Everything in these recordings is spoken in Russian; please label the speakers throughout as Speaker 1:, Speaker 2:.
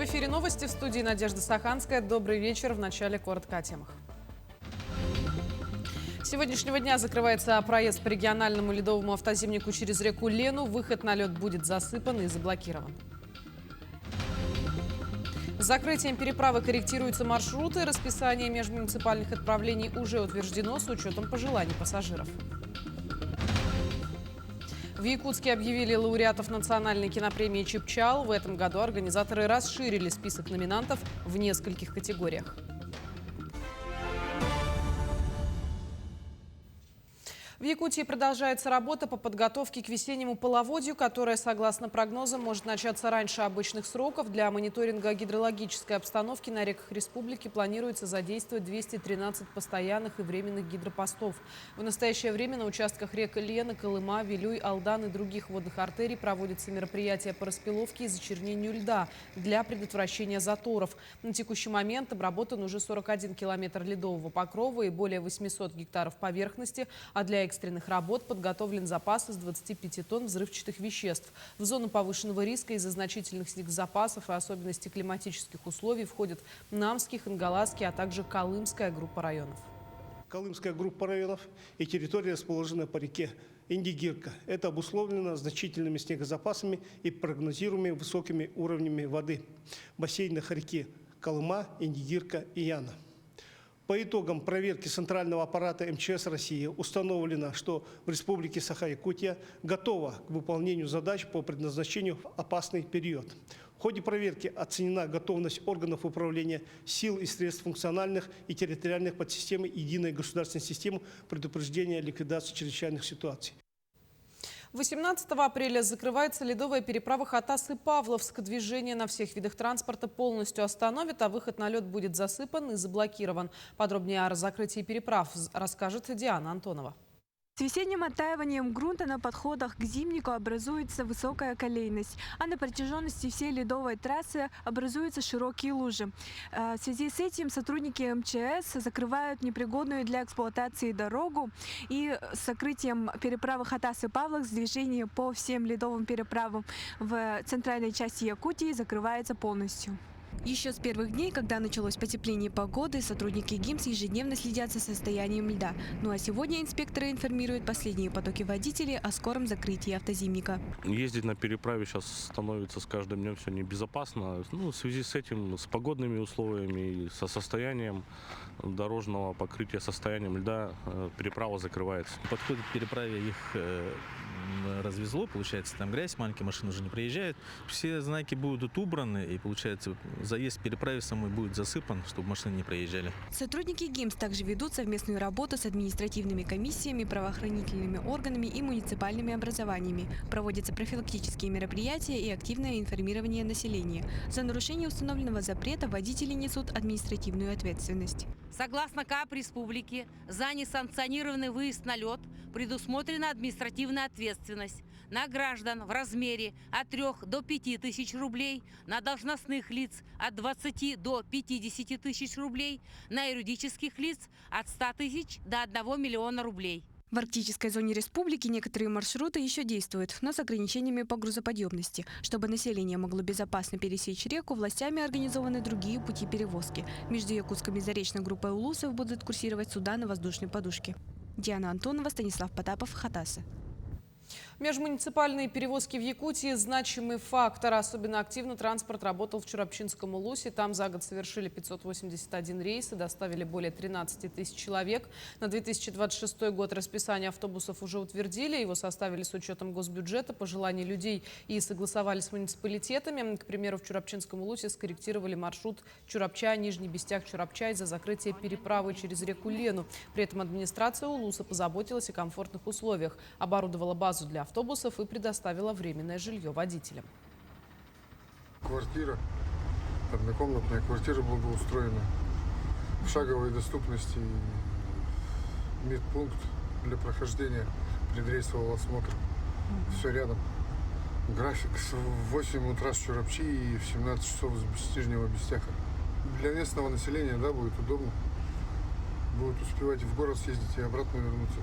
Speaker 1: В эфире новости, в студии Надежда Саханская. Добрый вечер. В начале коротко о темах. С сегодняшнего дня закрывается проезд по региональному ледовому автозимнику через реку Лену. Выход на лед будет засыпан и заблокирован. С закрытием переправы корректируются маршруты. Расписание межмуниципальных отправлений уже утверждено с учетом пожеланий пассажиров. В Якутске объявили лауреатов национальной кинопремии «Чепчал». В этом году организаторы расширили список номинантов в нескольких категориях. В Якутии продолжается работа по подготовке к весеннему половодью, которая, согласно прогнозам, может начаться раньше обычных сроков. Для мониторинга гидрологической обстановки на реках республики планируется задействовать 213 постоянных и временных гидропостов. В настоящее время на участках рек Лена, Колыма, Вилюй, Алдан и других водных артерий проводятся мероприятия по распиловке и зачернению льда для предотвращения заторов. На текущий момент обработан уже 41 километр ледового покрова и более 800 гектаров поверхности, а для экстренных работ подготовлен запас из 25 тонн взрывчатых веществ. В зону повышенного риска из-за значительных снегозапасов и особенностей климатических условий входят Намский, Хангаласский, а также Колымская группа районов.
Speaker 2: Колымская группа районов и территория, расположенная по реке Индигирка. Это обусловлено значительными снегозапасами и прогнозируемыми высокими уровнями воды в бассейнах реки Колыма, Индигирка и Яна. По итогам проверки Центрального аппарата МЧС России установлено, что в Республике Саха-Якутия готова к выполнению задач по предназначению в опасный период. В ходе проверки оценена готовность органов управления, сил и средств функциональных и территориальных подсистем единой государственной системы предупреждения и ликвидации чрезвычайных ситуаций.
Speaker 1: 18 апреля закрывается ледовая переправа Хатас-Павловск. Движение на всех видах транспорта полностью остановит, а выход на лед будет засыпан и заблокирован. Подробнее о закрытии переправ расскажет Диана Антонова.
Speaker 3: С весенним оттаиванием грунта на подходах к зимнику образуется высокая колейность, а на протяженности всей ледовой трассы образуются широкие лужи. В связи с этим сотрудники МЧС закрывают непригодную для эксплуатации дорогу, и с закрытием переправы Хатас-Павловск движение по всем ледовым переправам в центральной части Якутии закрывается полностью. Еще с первых дней, когда началось потепление погоды, сотрудники ГИМС ежедневно следят за состоянием льда. Ну а сегодня инспекторы информируют последние потоки водителей о скором закрытии автозимника.
Speaker 4: Ездить на переправе сейчас становится с каждым днем все небезопасно. В связи с этим, с погодными условиями и со состоянием дорожного покрытия, состоянием льда, переправа закрывается.
Speaker 5: Подходит к переправе, их развезло, получается, там грязь, маленькие машины уже не проезжают. Все знаки будут убраны, и, получается, заезд к переправе самой будет засыпан, чтобы машины не проезжали.
Speaker 3: Сотрудники ГИМС также ведут совместную работу с административными комиссиями, правоохранительными органами и муниципальными образованиями. Проводятся профилактические мероприятия и активное информирование населения. За нарушение установленного запрета водители несут административную ответственность.
Speaker 6: Согласно КАП Республики, за несанкционированный выезд на лед предусмотрена административная ответственность на граждан в размере от 3 до 5 тысяч рублей, на должностных лиц от 20 до 50 тысяч рублей, на юридических лиц от 100 тысяч до 1 миллиона рублей.
Speaker 3: В арктической зоне республики некоторые маршруты еще действуют, но с ограничениями по грузоподъемности. Чтобы население могло безопасно пересечь реку, властями организованы другие пути перевозки. Между Якутском и Заречной группой улусов будут курсировать суда на воздушной подушке. Диана Антонова, Станислав Потапов, Хатасы.
Speaker 1: Межмуниципальные перевозки в Якутии – значимый фактор. Особенно активно транспорт работал в Чурапчинском улусе. Там за год совершили 581 рейс и доставили более 13 тысяч человек. На 2026 год расписание автобусов уже утвердили. Его составили с учетом госбюджета, пожеланий людей и согласовали с муниципалитетами. К примеру, в Чурапчинском улусе скорректировали маршрут Чурапча, Нижний Бестяк, Чурапча из-за закрытия переправы через реку Лену. При этом администрация улуса позаботилась о комфортных условиях, оборудовала базу для автобусов и предоставила временное жилье водителям.
Speaker 7: Квартира, однокомнатная квартира благоустроена, в шаговой доступности, медпункт для прохождения предрейсового осмотра. Все рядом. График с 8 утра с Чурапчи и в 17 часов с Нижнего Бестяка. Для местного населения, да, будет удобно. Будут успевать в город съездить и обратно вернуться.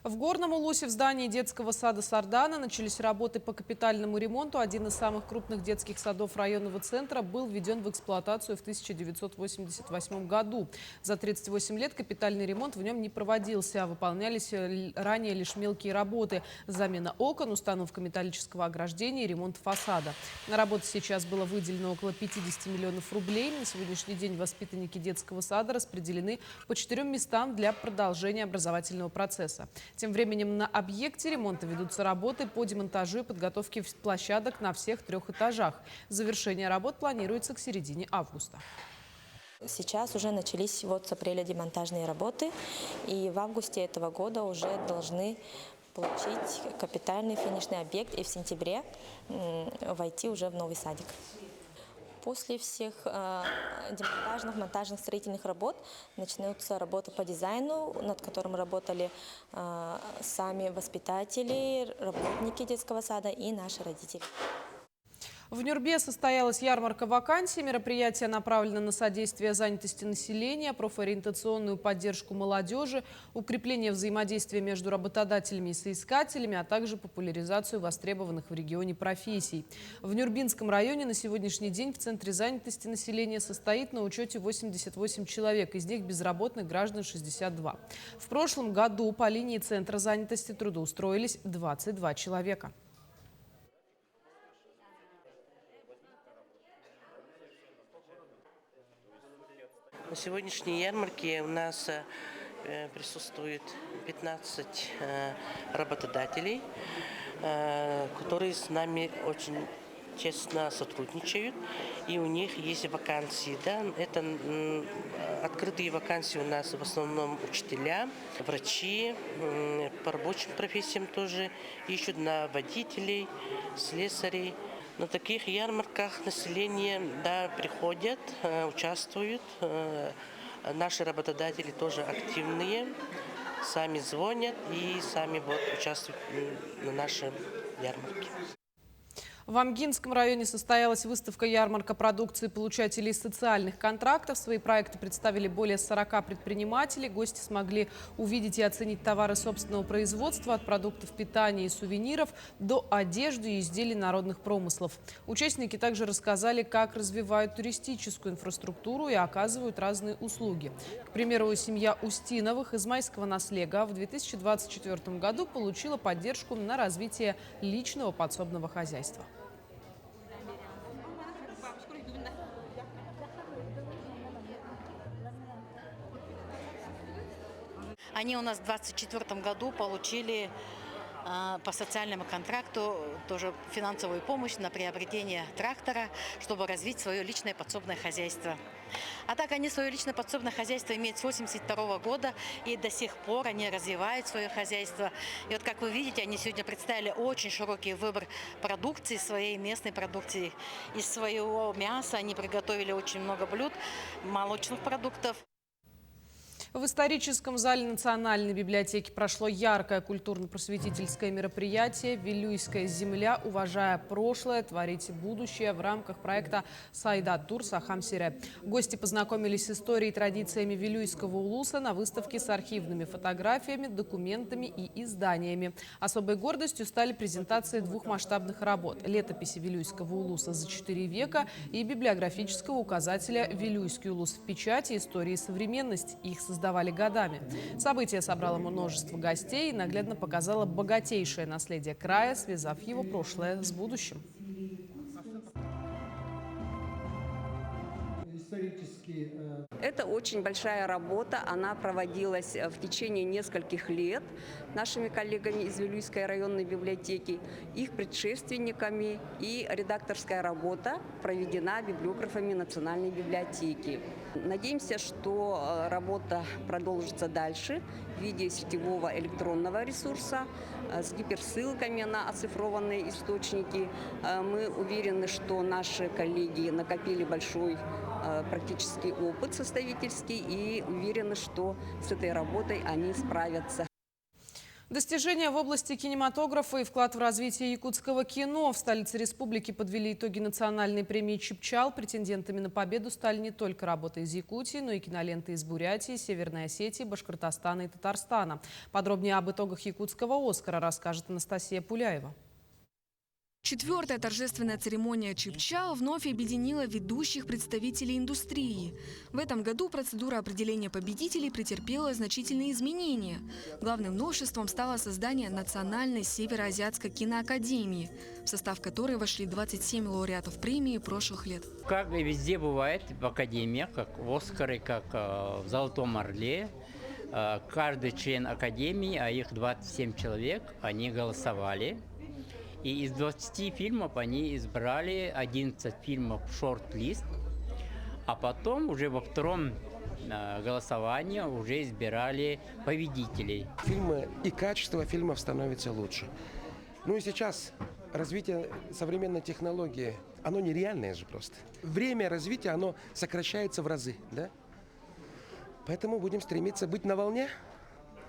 Speaker 1: В Горном Улусе в здании детского сада «Сардана» начались работы по капитальному ремонту. Один из самых крупных детских садов районного центра был введен в эксплуатацию в 1988 году. За 38 лет капитальный ремонт в нем не проводился, а выполнялись ранее лишь мелкие работы – замена окон, установка металлического ограждения и ремонт фасада. На работу сейчас было выделено около 50 миллионов рублей. На сегодняшний день воспитанники детского сада распределены по 4 местам для продолжения образовательного процесса. Тем временем на объекте ремонта ведутся работы по демонтажу и подготовке площадок на всех 3 этажах. Завершение работ планируется к середине августа.
Speaker 8: Сейчас уже начались вот с апреля демонтажные работы, и в августе этого года уже должны получить капитальный финишный объект и в сентябре войти уже в новый садик. После всех демонтажных, монтажных, строительных работ начнутся работы по дизайну, над которым работали сами воспитатели, работники детского сада и наши родители.
Speaker 1: В Нюрбе состоялась ярмарка вакансий. Мероприятие направлено на содействие занятости населения, профориентационную поддержку молодежи, укрепление взаимодействия между работодателями и соискателями, а также популяризацию востребованных в регионе профессий. В Нюрбинском районе на сегодняшний день в Центре занятости населения состоит на учете 88 человек, из них безработных граждан 62. В прошлом году по линии Центра занятости трудоустроились 22 человека.
Speaker 9: На сегодняшней ярмарке у нас присутствует 15 работодателей, которые с нами очень честно сотрудничают, и у них есть вакансии. Да? Это открытые вакансии у нас в основном учителя, врачи, по рабочим профессиям тоже ищут, на водителей, слесарей. На таких ярмарках население приходят, участвуют. Наши работодатели тоже активные, сами звонят и сами участвуют на нашей ярмарке.
Speaker 1: В Амгинском районе состоялась выставка-ярмарка продукции получателей социальных контрактов. Свои проекты представили более 40 предпринимателей. Гости смогли увидеть и оценить товары собственного производства, от продуктов питания и сувениров до одежды и изделий народных промыслов. Участники также рассказали, как развивают туристическую инфраструктуру и оказывают разные услуги. К примеру, семья Устиновых из Майского Наслега в 2024 году получила поддержку на развитие личного подсобного хозяйства.
Speaker 10: Они у нас в 2024 году получили по социальному контракту тоже финансовую помощь на приобретение трактора, чтобы развить свое личное подсобное хозяйство. А так они свое личное подсобное хозяйство имеют с 1982 года, и до сих пор они развивают свое хозяйство. И вот как вы видите, они сегодня представили очень широкий выбор продукции, своей местной продукции. Из своего мяса они приготовили очень много блюд, молочных продуктов.
Speaker 1: В историческом зале Национальной библиотеки прошло яркое культурно-просветительское мероприятие «Вилюйская земля. Уважая прошлое, творите будущее» в рамках проекта «Сайдат Тур Сахам Сире». Гости познакомились с историей и традициями Вилюйского улуса на выставке с архивными фотографиями, документами и изданиями. Особой гордостью стали презентации двух масштабных работ – летописи Вилюйского улуса за 4 века и библиографического указателя «Вилюйский улус в печати. История и современность». Их создавали годами. Событие собрало множество гостей и наглядно показало богатейшее наследие края, связав его прошлое с будущим.
Speaker 11: Это очень большая работа, она проводилась в течение нескольких лет нашими коллегами из Вилюйской районной библиотеки, их предшественниками, и редакторская работа проведена библиографами Национальной библиотеки. Надеемся, что работа продолжится дальше в виде сетевого электронного ресурса с гиперссылками на оцифрованные источники. Мы уверены, что наши коллеги накопили большой практический опыт составительский и уверены, что с этой работой они справятся.
Speaker 1: Достижения в области кинематографа и вклад в развитие якутского кино. В столице республики подвели итоги национальной премии «Чепчал». Претендентами на победу стали не только работы из Якутии, но и киноленты из Бурятии, Северной Осетии, Башкортостана и Татарстана. Подробнее об итогах якутского «Оскара» расскажет Анастасия Пуляева.
Speaker 12: Четвертая торжественная церемония «Чепчал» вновь объединила ведущих представителей индустрии. В этом году процедура определения победителей претерпела значительные изменения. Главным новшеством стало создание Национальной Североазиатской киноакадемии, в состав которой вошли 27 лауреатов премии прошлых лет.
Speaker 13: Как и везде бывает в академиях, как в «Оскаре», как в «Золотом орле», каждый член академии, а их 27 человек, они голосовали. И из 20 фильмов они избрали 11 фильмов в шорт-лист, а потом уже во втором голосовании уже избирали победителей.
Speaker 14: Фильмы и качество фильмов становится лучше. Ну и сейчас развитие современной технологии, оно нереальное же просто. Время развития, оно сокращается в разы, да? Поэтому будем стремиться быть на волне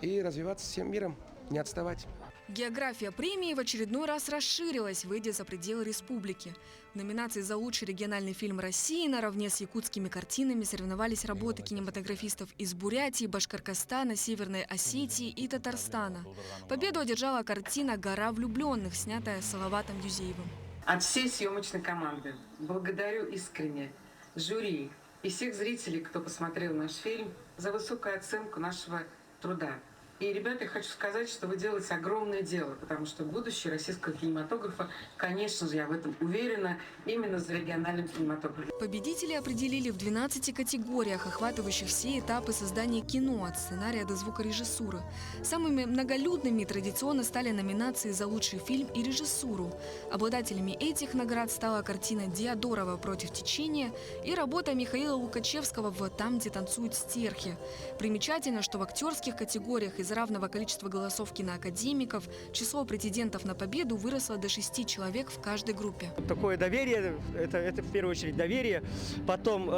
Speaker 14: и развиваться всем миром, не отставать.
Speaker 12: География премии в очередной раз расширилась, выйдя за пределы республики. В номинации за лучший региональный фильм России наравне с якутскими картинами соревновались работы кинематографистов из Бурятии, Башкортостана, Северной Осетии и Татарстана. Победу одержала картина «Гора влюбленных», снятая Салаватом Юзеевым.
Speaker 15: От всей съемочной команды благодарю искренне жюри и всех зрителей, кто посмотрел наш фильм, за высокую оценку нашего труда. И, ребята, я хочу сказать, что вы делаете огромное дело, потому что будущее российского кинематографа, конечно же, я в этом уверена, именно за региональным кинематографом.
Speaker 12: Победители определили в 12 категориях, охватывающих все этапы создания кино, от сценария до звукорежиссуры. Самыми многолюдными традиционно стали номинации за лучший фильм и режиссуру. Обладателями этих наград стала картина Диодорова «Против течения» и работа Михаила Лукачевского в «Там, где танцуют стерхи». Примечательно, что в актерских категориях из равного количества голосов киноакадемиков число претендентов на победу выросло до 6 человек в каждой группе.
Speaker 16: Такое доверие, это в первую очередь доверие. Потом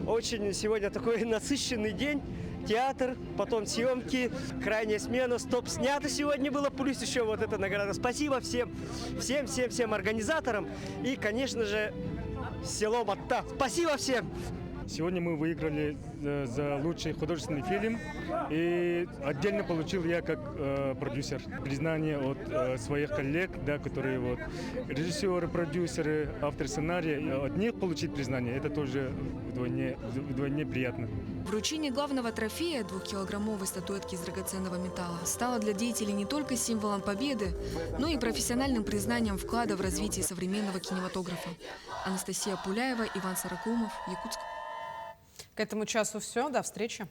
Speaker 16: очень сегодня такой насыщенный день. Театр, потом съемки, крайняя смена, стоп снято сегодня было, плюс еще вот эта награда. Спасибо всем организаторам и, конечно же, село Матта. Спасибо всем!
Speaker 17: Сегодня мы выиграли за лучший художественный фильм, и отдельно получил я как продюсер признание от своих коллег, да, которые вот режиссеры, продюсеры, авторы сценария. От них получить признание, это тоже вдвойне приятно.
Speaker 12: Вручение главного трофея, 2-килограммовой статуэтки из драгоценного металла, стало для деятелей не только символом победы, но и профессиональным признанием вклада в развитие современного кинематографа. Анастасия Пуляева, Иван Саракумов, Якутск.
Speaker 1: К этому часу все. До встречи.